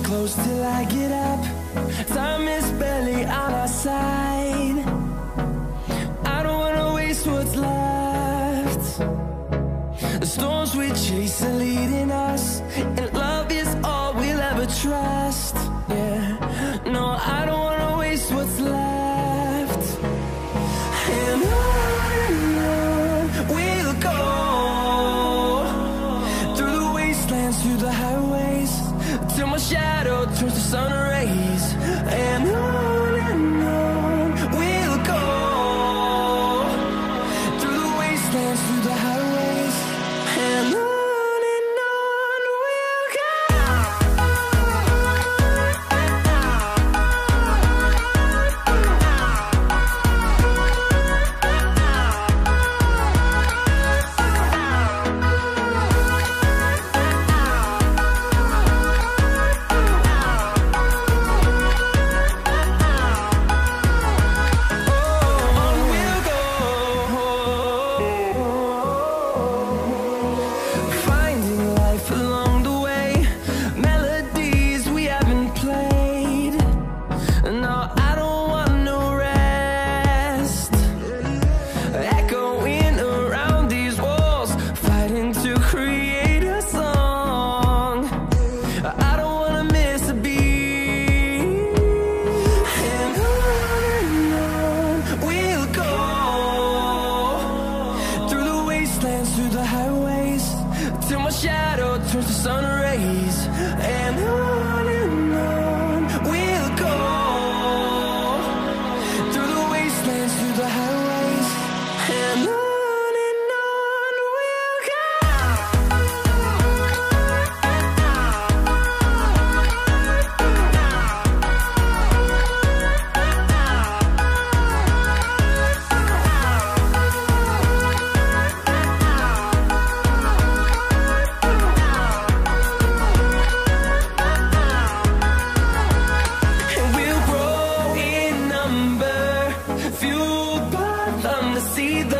close till I get up. Time is barely on our side. I don't wanna waste what's left. The storms we chase are leading us, and love is all we'll ever trust. Yeah, no, I don't wanna waste what's left. And on we'll go, through the wastelands, through the highways, till my shadow turns to sun rays. And on we'll go, through the wastelands, through the highways, and on we'll go. Finding life along the way, melodies we haven't played. No, I don't want no rest. Echoing around these walls, fighting to create a song. I don't wanna miss a beat. And on we'll go, through the wastelands, through the highways, till my shadow turns to sun rays. And on we'll go, through the wastelands, through the highways, and on we'll go. And we'll grow in number, fueled by them to see the